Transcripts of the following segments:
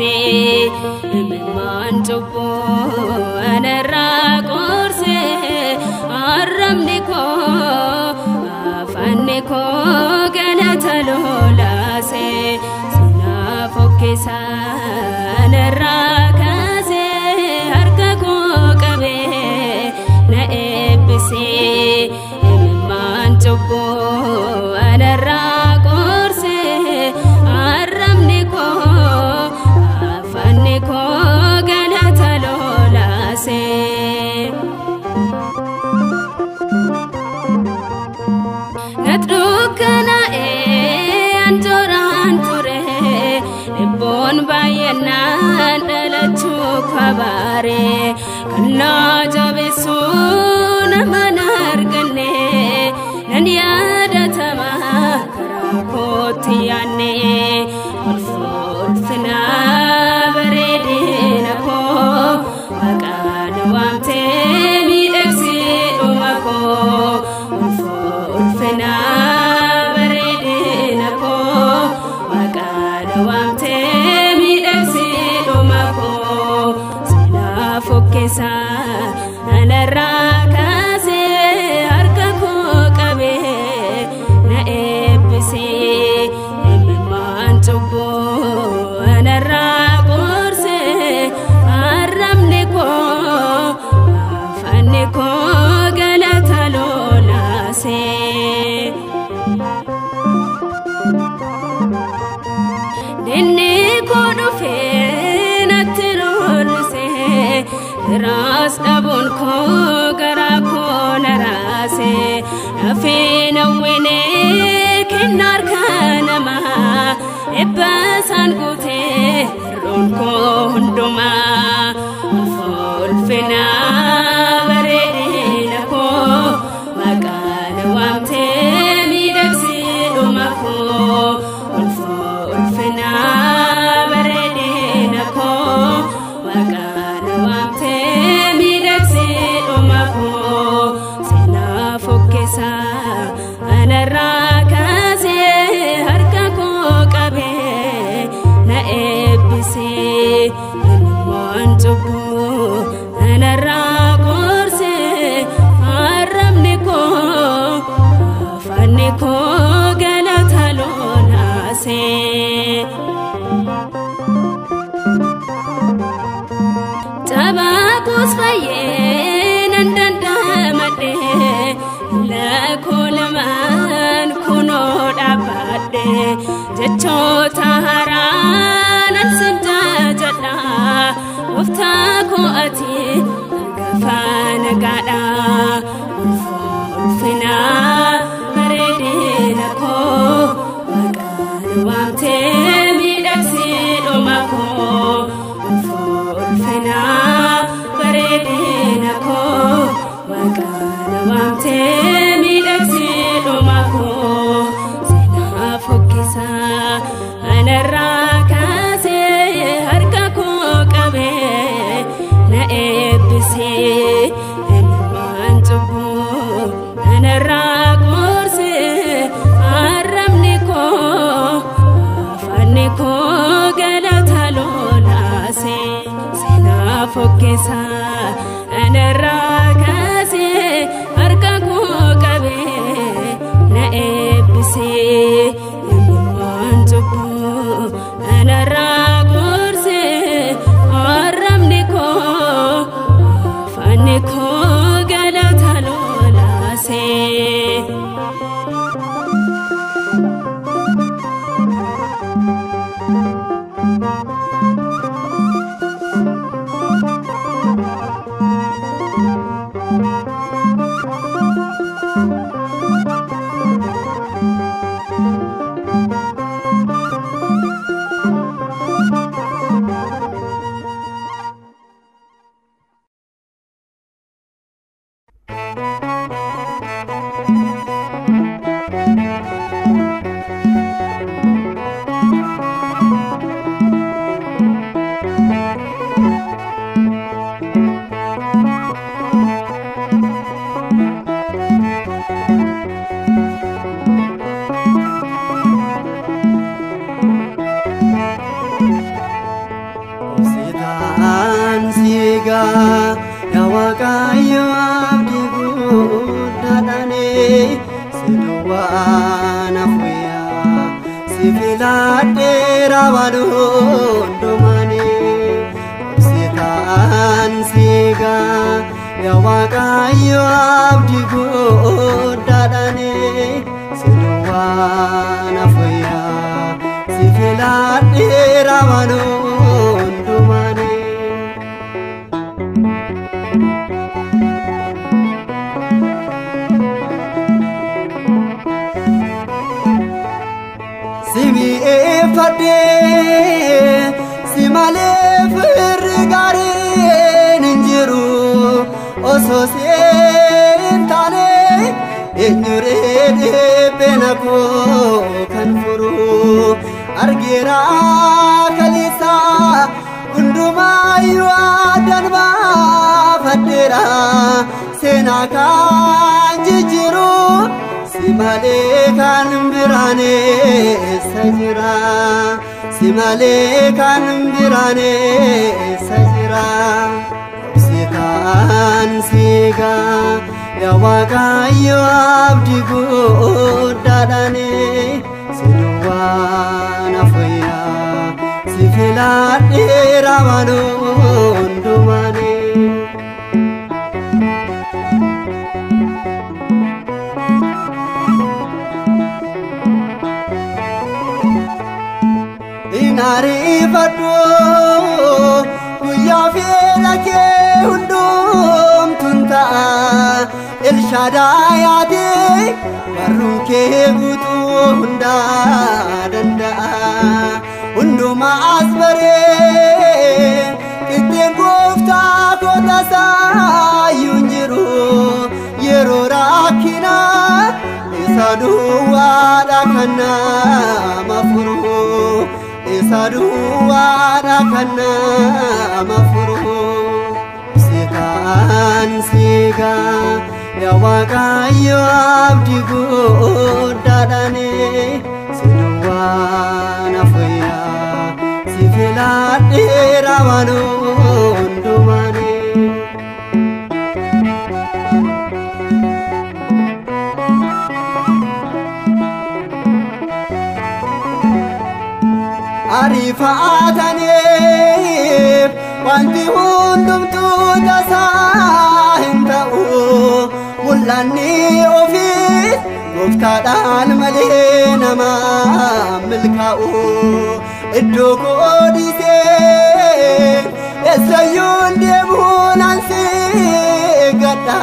eebbisee imimmaan cubbuu anarraa qorsee arrabni koo afaanni koo galata lolaasee sinaa fokkisaa anarraa kaasee harka koo qabee na eebbisee imimmaan cubbuu anarraa qorsee arrabni koo afaanni koo galata lolaasee natdukkanaa'ee anjooraan ture dhibboon baay'inaan dhalachuu kabaaree kannaa jabeessuu nama arganne nan yaadatama karaa kootti yaanne ulfinaa bareedina koo maqaan waamtee miidhagsee dhuma koo ulfinaa bareedina koo maqaan waamtee miidhagsee dhuma koo sinaa fokkisaa anarraa kaasee harka koo qabee na eebbisee imimmaan cubbuu anarraa qorsee arrabni koo afaanni koo galata lolaasee dinni koo dhufee natti lollisee raas dhabuun koo garaa koo naraasee nafee nawwinee kennaa harka namaa eebbasaan guutee roon koo hundumaa ulfinaa bareedina koo maqaan waamtee miidhagsee dhuma koo ulfinaa bareedina koo maqaan waamtee miidhagsee dhuma koo sinaa fokkisaa anarraa kaasee harka koo qabee na eebbisee imimmaan cubbuu anarraa qorsee arrabni koo afaanni koo galata lolaasee taphaaqus fayyee nan dandamadhee lakkoo lamaan kunoo dhaabbadhee jechoota haaraanan sin jajadha gooftaa koo ati hangafaa nagaadha ulfinaa bareedina koo maqaan waamtee miidhagsee dhuma koo ulfinaa bareedina koo maqaan waamtee miidhagsee dhuma koo sinaa fokkisaa anarraa kaasee harka koo qabee na eebbisee imimmaan cubbuu anarraa qorsee arrabni koo afaanni koo galata lolaasee sinaa fokkisaa anarraa kaasee harka koo qabee na eebbisee imimmaan cubbuu anarraa qorsee arrabni koo afaanni koo galata lolaasee siga ya Waaqayyo abdii guddaadhaani siduwaan afuya sifiladheera waan hundumaani obsitaan siga ya Waaqayyo abdii guddaadhaani siduwaan afuya sifiladheera waan hundumaani Fade simale firgaren injiru oso sentale enyure de benako kanfuru argira kalisa unduma yuadanba fadera senaka jijiru simale kan birane sajira simale kan birane sajira obsitaan siga ya Waaqayyo abdii guddaadhaani siduwaan afuya sifiladheera waan hundumaani Narifadhu guyyaa feelake hundum tunta Elshadai ade barruun kee guutuu hunda danda'a hunduma asbaree qixxeen gooftaa kootasaa yunjiru yeroo rakkina isa duwwaadha kan nama furu Saduwada kana mafuru sitaan siga ya Waaqayyo abdii guddaadhaani siduwaan afuya sifiladheera waan hundumaani Arifaataniif wanti hundumtuu tasaa hin ta'u mul'anni ofii gooftaadhaan malee nama milkaa'u iddoo koodisee eessayyuun deemuun ansi gadha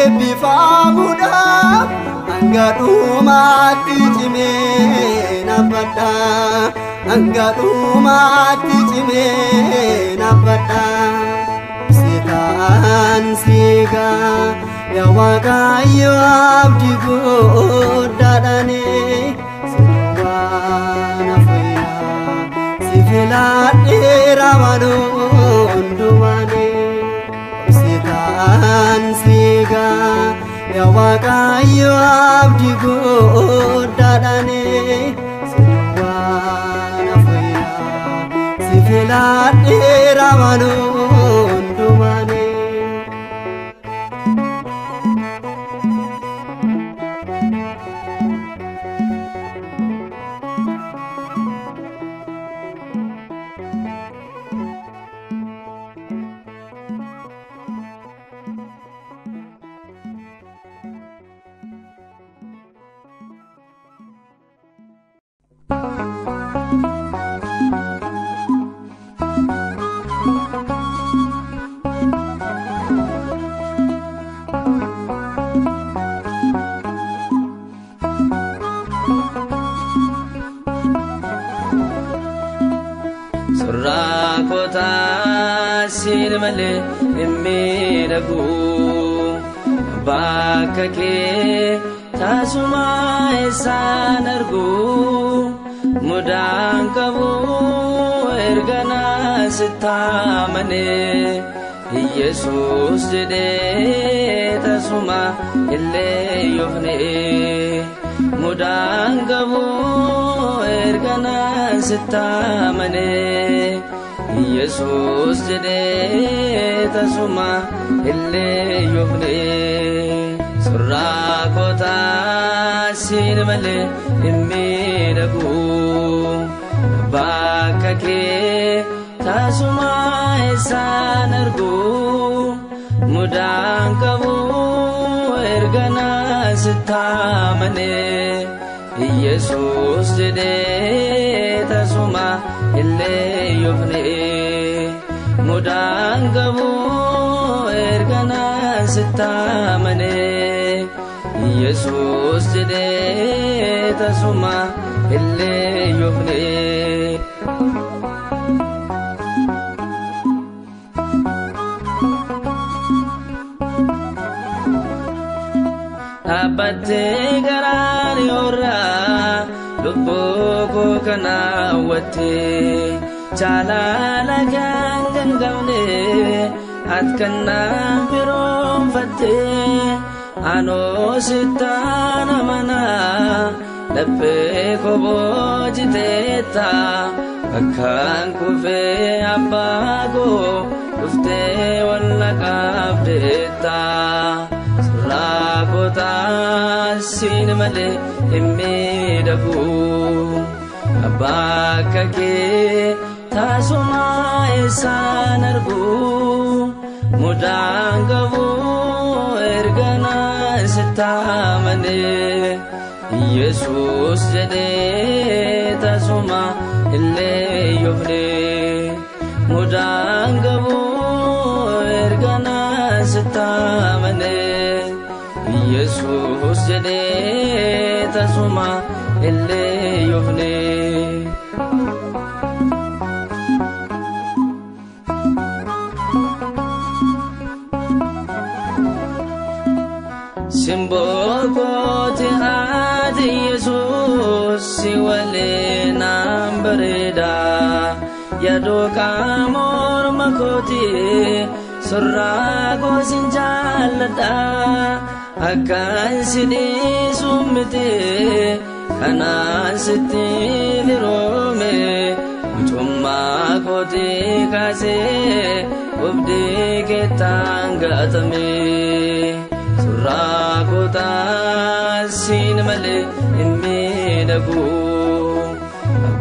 eebbifamuudhaaf hanga dhumaatti cimee nabbadha hanga dhumaatti cimee nabbadha obsitaan siga ya Waaqayyo abdii guddaadhaani siduwaan afuya sifiladheera waan hundumaani obsitaan siga ya Waaqayyo abdii guddaadhaani siduwaan afuya sifiladheera waan hundumaani Surrakota sinmale immidagu bakka kee tasuma isaan argu mudaan qabu ergana sitamane Yesus jedhee tasuma illee yofne mudaan qabu ergana sitamane Yesus jedhee tasuma illee yoofne surraa kootaa siin malee hin miidhagu bakka kee tasuma eessaan argu mudaan qabu ergana sittaamane Yesus jedhee tasuma illee yoofne mudaan qabu ergana sittaamane Yesus jedhee tasuma illee yoofne Abbattee garaan yoorraa lubbuu koo kana hawwattee jaalala kan gangamne ati kan naaf firoomfattee anoo sittaan amanaa laphee koo boojiteetta bakkaan kufee abbaa koo dhuftee walla qabdeetta surraa kootaa siin malee hin miidhagu bakka kee tasuma eessaan argu mudaan qabu ergana sittaamane Yesus jedhee tasuma illee yoofne mudaan qabu ergana sittaamane Yesus jedhee tasuma illee yoofne simboo kooti ati Yesus si waliinaan bareeda yaadoo morma kooti surraa koo sin jaalladha akkaan si dhiisu miti kanaan sitti firoome mucummaa kooti kaasee obdii keettaan gaatame surraa kootaa siin malee hin miidhagu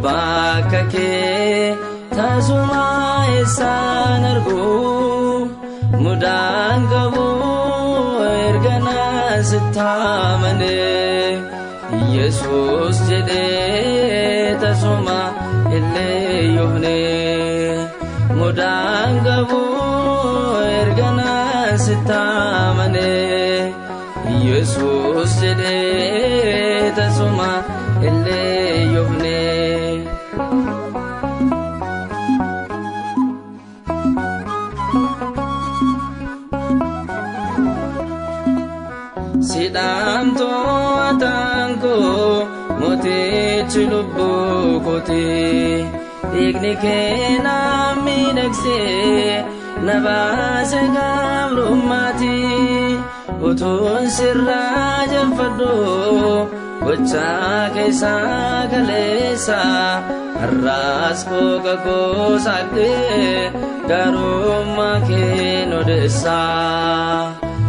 bakka kee tasuma eessaan argu mudaan qabu ergana sittaamane Yesus jedhee tasuma illee yoofne mudaan qabu ergana sittaamane Yesus jedhee tasuma illee yoofne sidhaamtoo ataangoo mootichi lubbuu kooti dhiigni kee na miidhagsee na baase gabrummaati utuun sirraa jaffadhu gochaa keessaa kaleessa har'aas kooka koo saaqee garummaa kee odeessa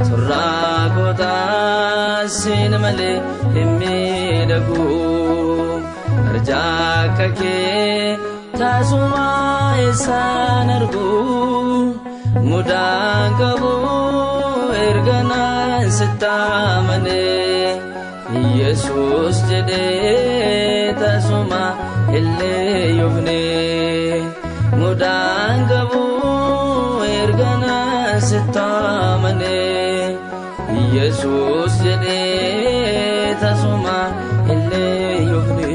surraa kootaa siin malee hin miidhagu arjaa kee tasuma eessaan argu mudaan qabu ergana sittaamane Yesus jedhee tasuma illee yoofne mudaan qabu ergana sittaamane Yesus jedhee tasuma illee yoofne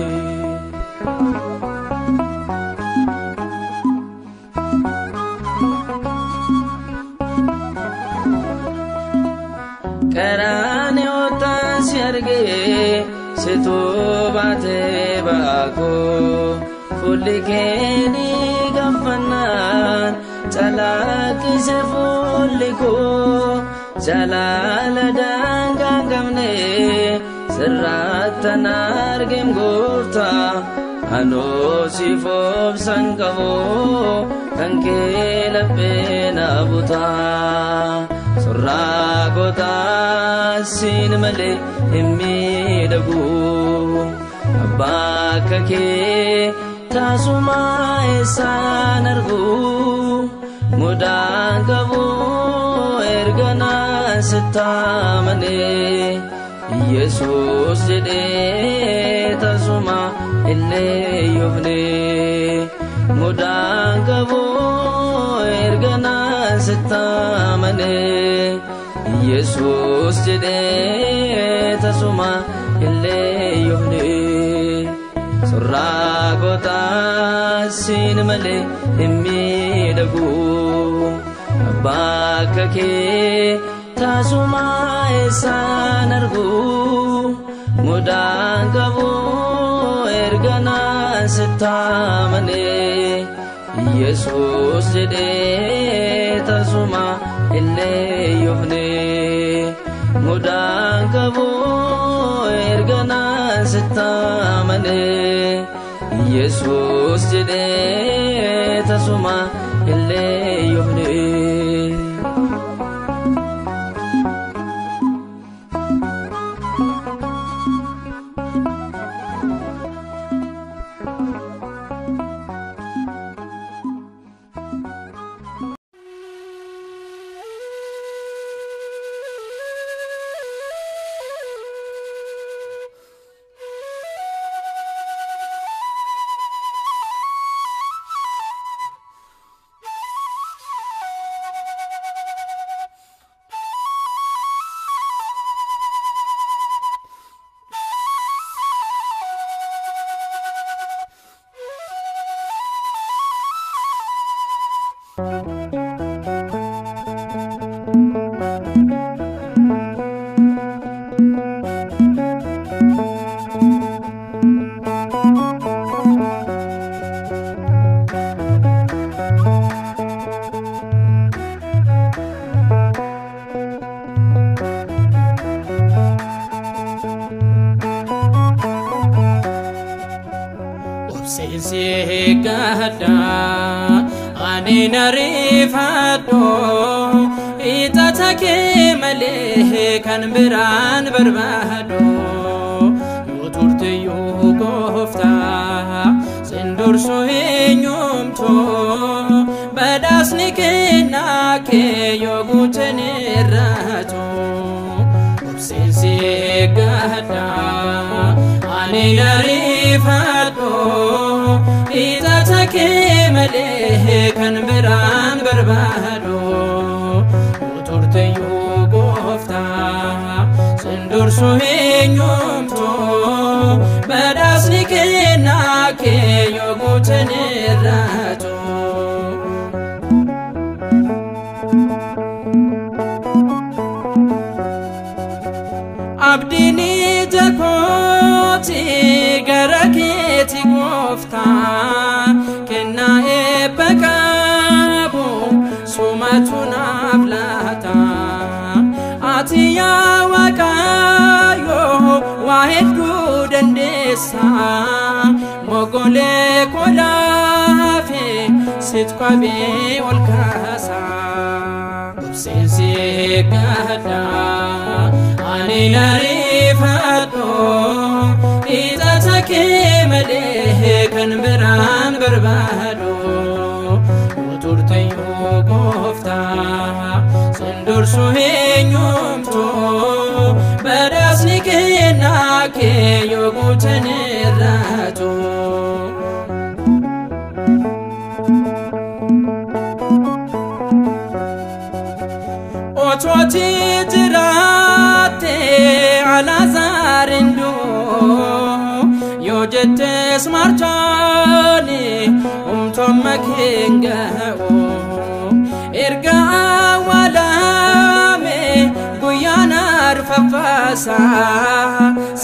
karaan yootaan si argee situ baatee baakoo fulli kee ni gaffannaan calaqqise fulli koo jalaala daangaa hin qabne sirraattan argeen gooftaa anoo siif obsan qabu kanke laphena buta surra gota sin male himmi dagu abaka ke tasuma esan argu mudan kabu ergana sitamane Yesus jede tasuma ille yubne mudan kabu ergana sitamane Yesus jede tasuma ille yubne surra gota sin male himmi dagu abaka ke tasuma esan argu mudan kabu ergana sitamane Yesus jede tasuma ille yubne mudan kabu ergana sitamane Yesus jede tasuma ille yubne Gada ani narifado itatake male kan biran barbado yoturte yugofta sindur soenyumto badasnike nake yogutenirato obsesi gada ani narifado itatake male kan biran barbado yoturte yugofta sindur soenyumto badasnike nake yogutenirato abdini jakoti garaketi gofta kenna ebakabu sumatuna blata atiya wakayo wahedu dendesa mogole kolafe sitqabe olkasa sensi gada ani narifado itatake male kan biran barbado yoturte yugofta sindur soenyumto badasnike nake yogutenirato ototi tirate ala zarindu yojete smartani makenga erga wala me guyana rfafasa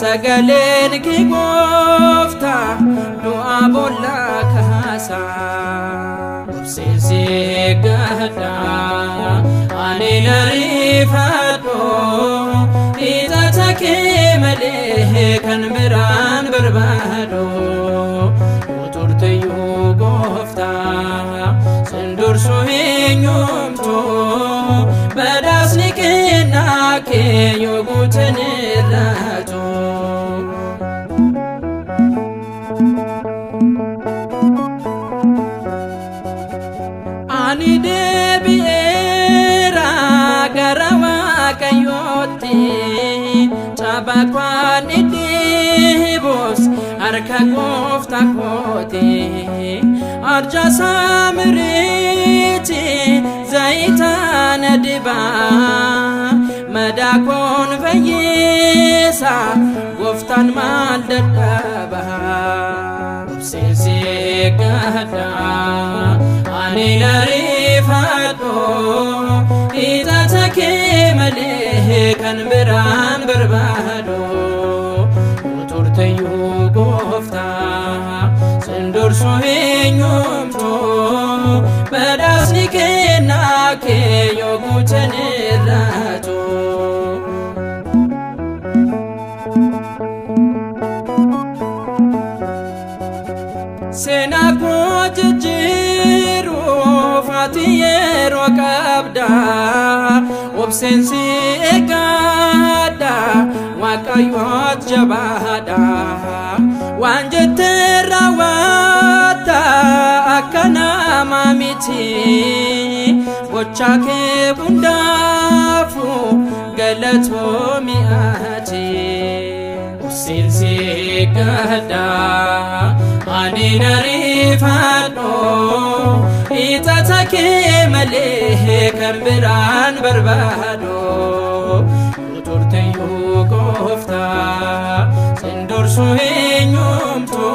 sagalen ki gofta dua bolla kasa obsesi gada ani narifado itatake male kan biran barbado turte yu gofta eenyumtu badhaasni kennaa kee yoo guutan irraatu. Ani deebi'eera gara Waaqayyootti cabaqaan idhiibus harka Gooftaa kooti. Arja Saamiriiti zayitaana dibaa madaa koon fayyisa Gooftaan maal dadhabaa. Obseensi gaddaa ani nariifadhu ixata kee malee kan biraan barbaadu. Turtayyuu Gooftaa sindursu eenyumtu badhaasni kennaa kee yoo guutan irraatu. Seenaa koo jijjiiruuf ati yeroo qabda. Obseensi eeggadha Waaqayyoot jabaadha. Waan jettee raawwatta akka nama miti. Gochaa kee hundaafu galatoomi ati. Obseensi eeggadha ani nariifadhu ixata kee malee kan biraan barbaadu. Turtayyuu Gooftaa sindursu eenyumtu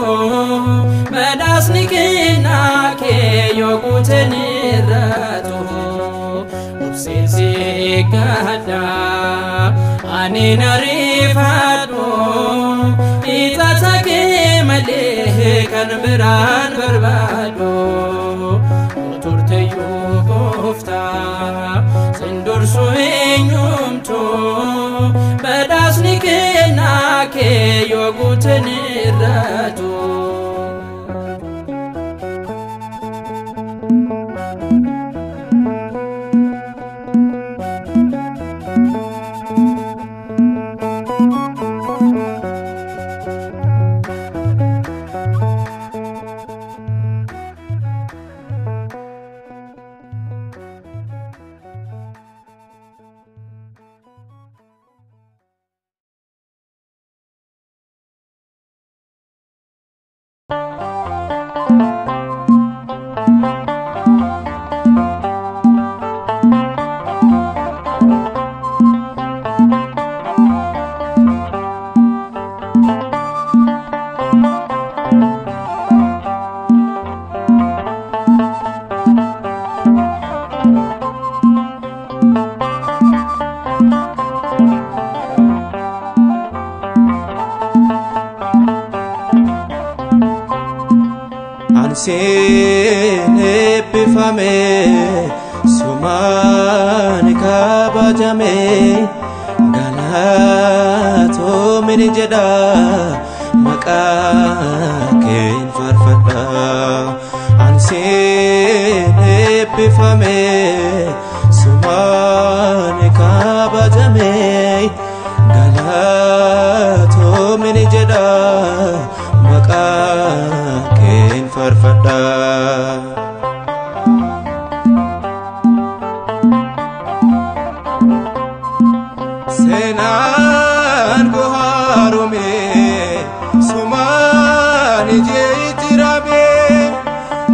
badhaasni kennaa kee yoo guutan irraatu. Obseensi eeggadha ani nariifadhu ixata kee malee kan biraan barbaadu. Turtayyuu Gooftaa sindursu eenyumtu badhaasni kennaa kee yoo guutan irraatu. Ansin eebbifame sumaan kabajame galatoomini jedha maqaa kee faarfadha. Ansin eebbifame sumaan kabajame galatoomini jedha maqaa kee faarfadha. Seenaan koo haarome sumaan jijjiirame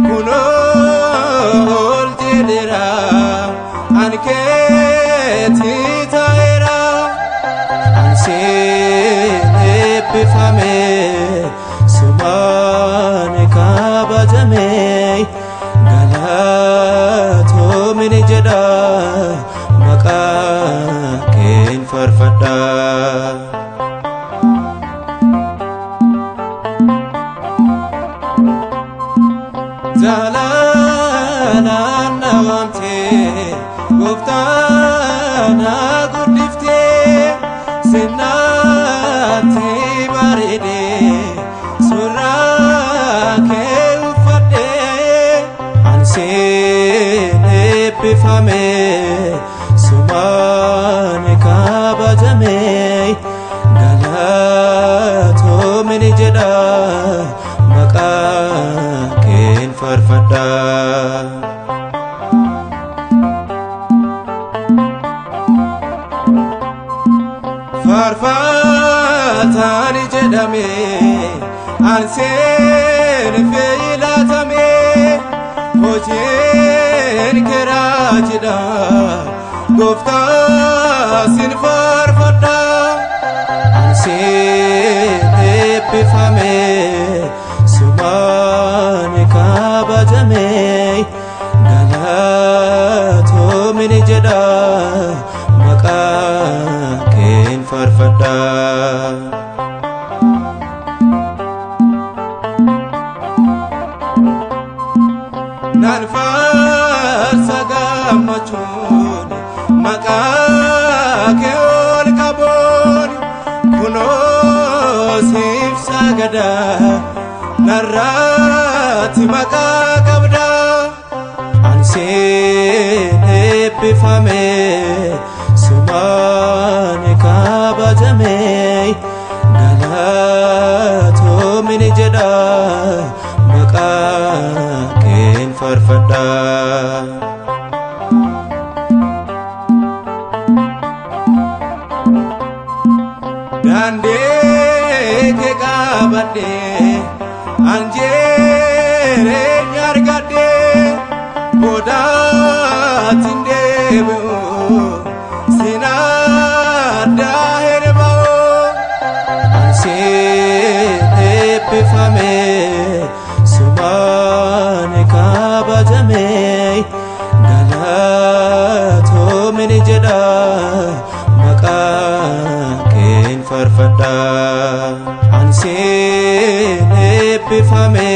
kunoo ol jedheera an keetii ta'eera. Ansin eebbifame sumaan kabajame galatoomini jedha maqaa kee faarfadha. Jaalallaan nawamtee Gooftaan haa guddiftee sinnaatti bareedee suuraa kee uffadhee. Ansin Hojiin keraa jidha Gooftaa sin faarfadha Ansiin eebbifame Sumaan kabajame Galatoomini jedha Maqaa keen faarfadha Nan faarsa gammachuun maqaa kee ol qabuun kunoo siif sagada narratti maqaa qabda ansiin eebbifame sumaan kabajame galatoomini jedha maqaa keen faarfadha Daandii kee qabadhee anjeereenya argadhee boodaatiin deebi'u sin addaa hirma'u ansiin eebbifame sumaan kabajame galatoomini jedha maqaa keen faarfadha ansiin eebbifame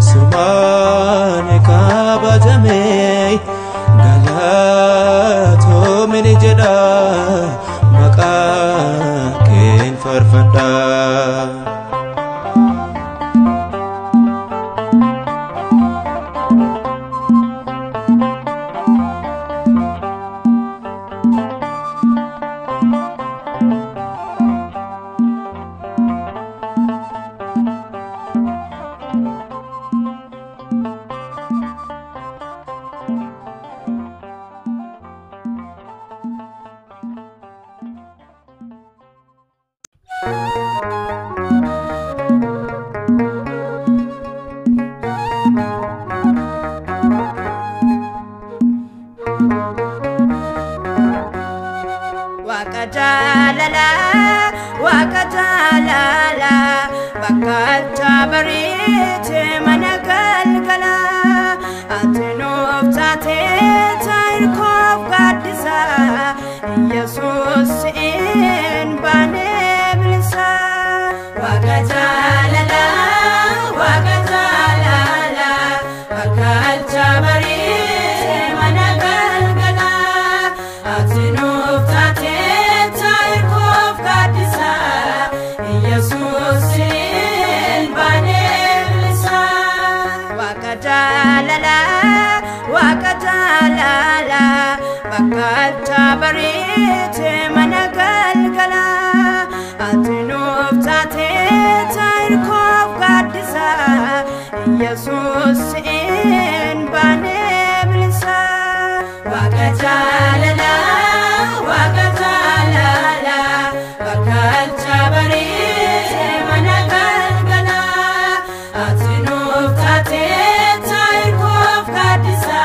sumaan kabajame galatoomini jedha maqaa keen faarfadha Waqajalala bakkalcha barite managalgala atinoof taate taayirkoof gaaddisa Yesuus in baanee bilisa Waqajalala bakkalcha barite managalgala atinoof taate Yesuus in baanee bilisa Waqajalala bakkalcha barite managalgala atinoof taate taayirkoof gaaddisa Yesuus in baanee bilisa Waqajalala bakkalcha barite managalgala atinoof taate taayirkoof gaaddisa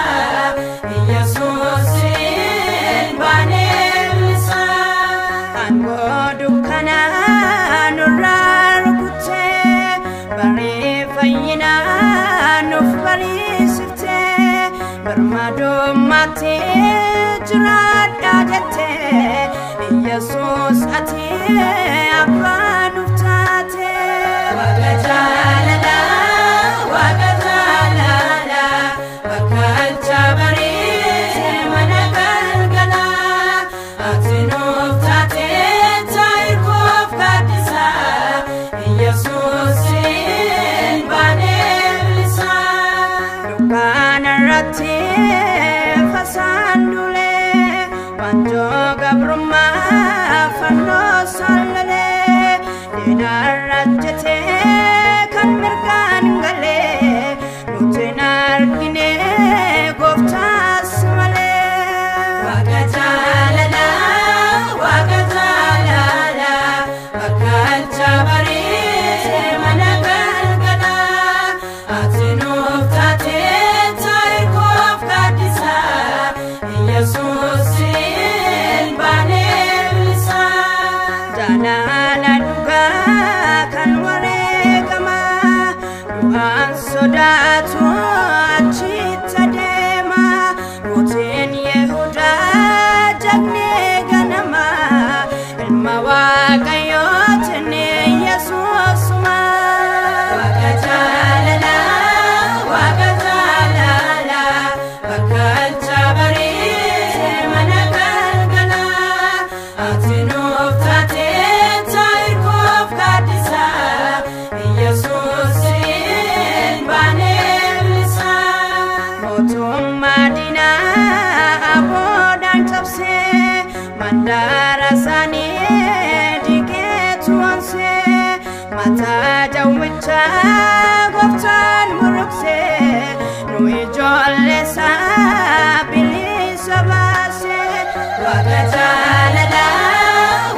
Yesuus in baanee bilisa Angoo dukkanaa nurraa rukuttee baree fayyinaa nuuf bariisiftee barmaadummaatti jiraadhaa jettee Yesuus ati abbaa nuuf taate Waqajalala bakkalcha barite managalgala atinoof taate taayirkoof gaaddisa Yesuus in baanee bilisa dukkanarratti fasaan dulee wanjoo gabrummaa fannoo sallee sodaatu achitti deema mootiin Yehudaa jagnee ganama ilma Waaqayyootiin Yesuusuma Waaqa jaalala Waaqa jaalala bakkalcha barii mana galgala ati nuuf taatee taa'irkoof gaaddisa Yesuusin baanee bilisa mootummaa diinaa aboodhaan cabsee mandaara isaanii diigeetu onsee mataa jawwichaa gooftaan muruqsee nu ijoollee isaa bilisa baasee Waaqa jaalala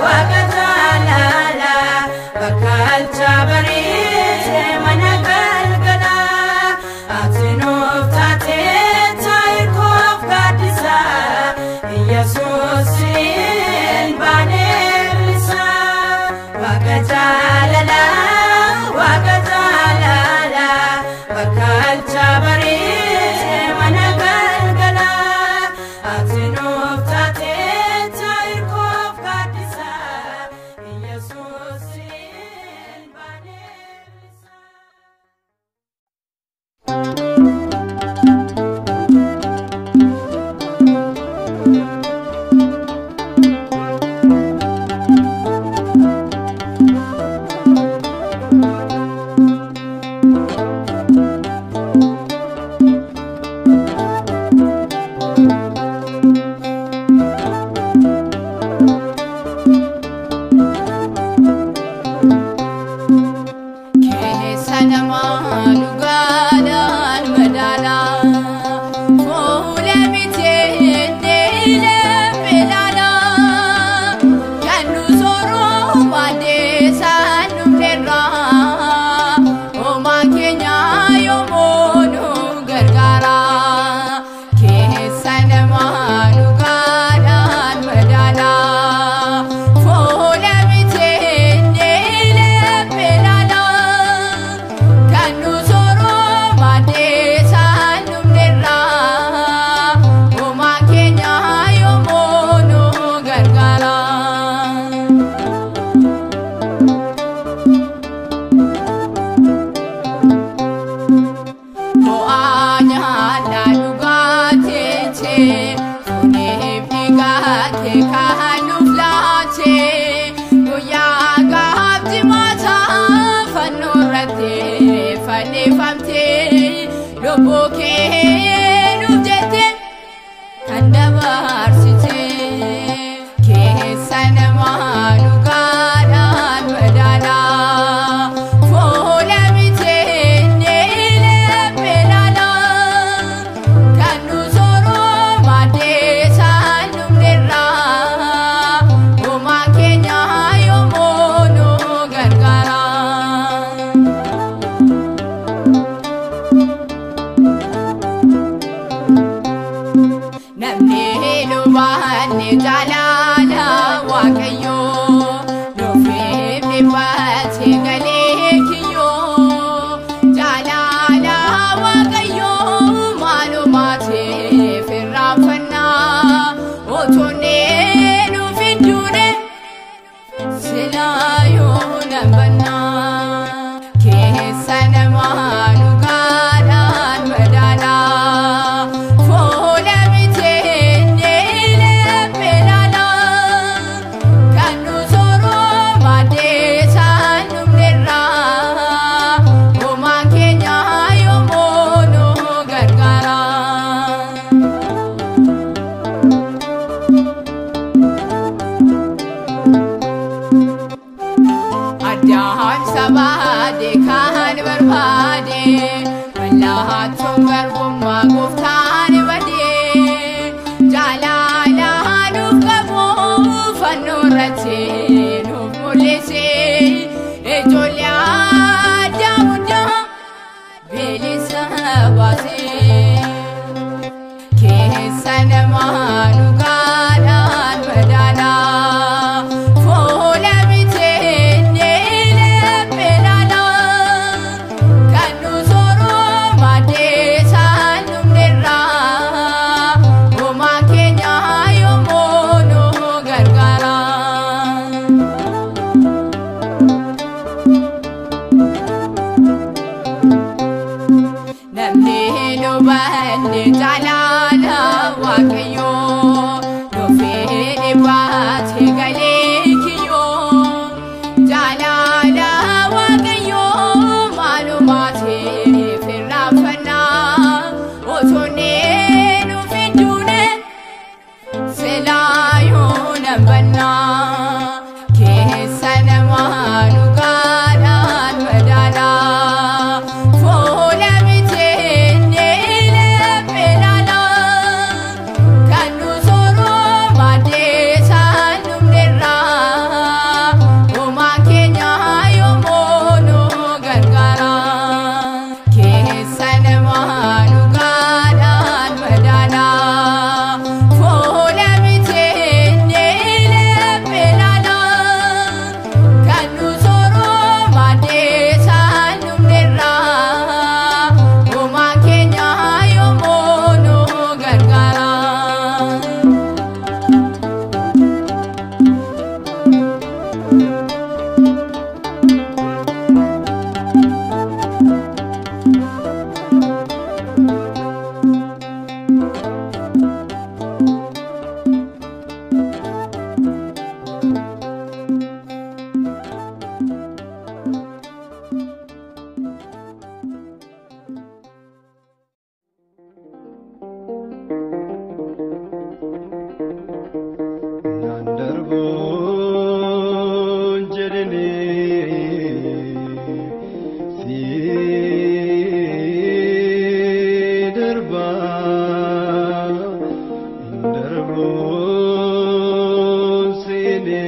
Waaqa jaalala bakkalcha barii mana galgala ati nuuf taatee taa'irkoof gaaddisa Yesuusin baanee bilisa Waaqa jaalala Waaqa jaalala bakkalcha barii mana galgala ati nuuf taatee taa'irkoof gaaddisa Yesuusin baanee bilisa Keessa namaa dhugaadhaan madaala fuula bitee deelee ilaala kan nu sooroo baadhee saanuu dheeraa homaa keenya yommuu nu gargaara keessa namaa dhugaadhaan madaala fuula bitee deelee ilaala kan nu sooroo baadhee saanuu dheeraa homaa keenya yommuu nu gargaara. Mo'aa nyaata dhugaatii funeef dhiigaa kee kan nuuf laate guyyaa gaafti maataa fannoo irratti fannifamte lubbuu kee nuuf jette kan dabarsite keessa namaa dhugaadhaan madaala fuula bitee deelee ilaala kan nu sooroo baadhee saanuu dheeraa homaa keenya yommuu nu gargaara. Namni lubaanne jaalala Waaqayyoo nuufeef dhibbaatee galee kiyyoo jaalala Waaqayyoo maalumaateef irraanfannaa otoonnee nuuf hin duune silaa yoo nambannaa keessa namaa dhugaadhaan madaala fuula bitee deelee ilaala kan nu sooroo baadhee saanuu dheeraa homaa keenya yommuu nu gargaara. Addaamsa baadhee kan barbaade mallattoo garbummaa gooftaan badee jaalala nuuf qabu fannoo irratti nuuf mul'ise ijoollee addaa hundaa bilisa baasee keessa namaa dhugaadhaan madaala fuula bitee deelee ilaala kan nu sooroo bande jalala waaqayyo dofee baate galee kiyyo jalala waaqayyo maalumaate firraafana otone nufidune selaayoo nambanna keessa namaa dhugaadhaan madaala fuula biteenye leppelala kan nu soroo maddee saanumnerra uumaa keenya yommuu nu gargaara keessa namaa dhugaadhaan madaala fuula biteenye leppelala kan nu soroo maddee saanumnerra uumaa keenya yommuu nu gargaara. Nandarbon jedhene si darba nandarbon sene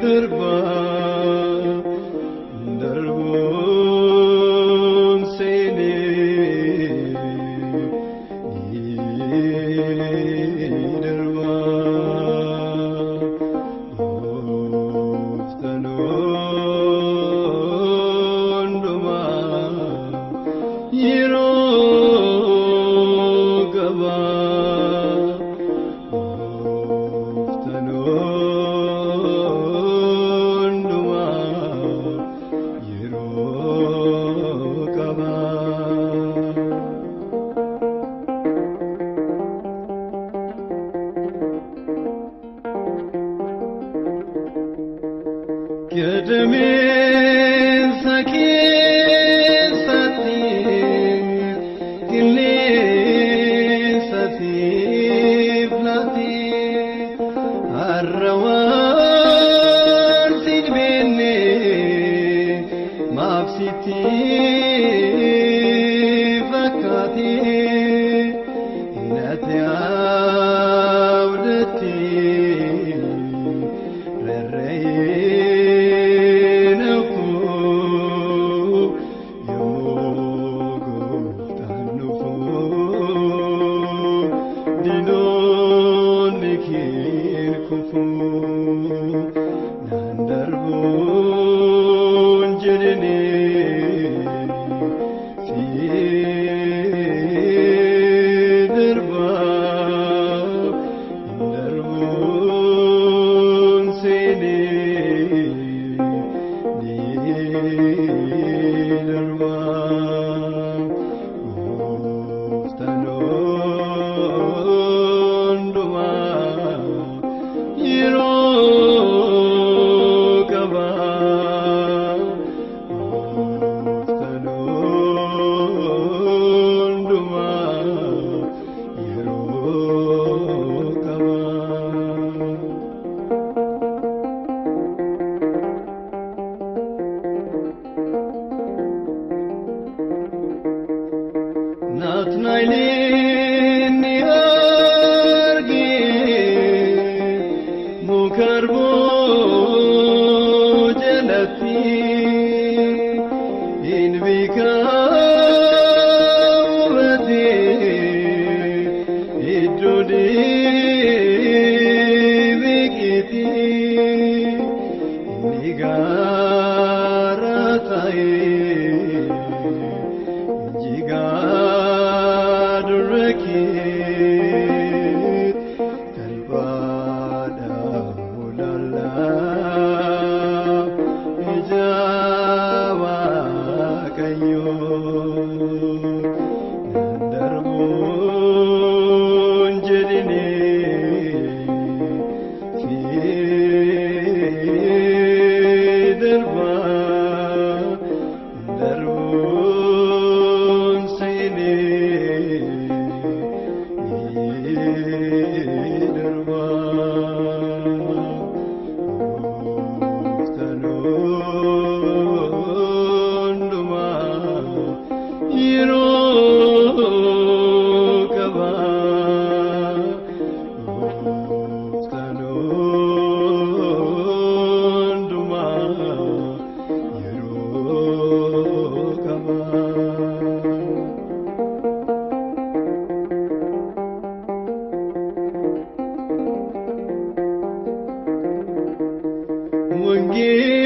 darba Kedemin sakin sati kilin sati flati arrawan sin binne mafsiti fakati nati awdati بكتي نيغارتاي جيغاد ركيت كالبادا ولالا إجابة كيو دربون جدني في دربا دربون سيني دربا مفتنون دما يرو Mungi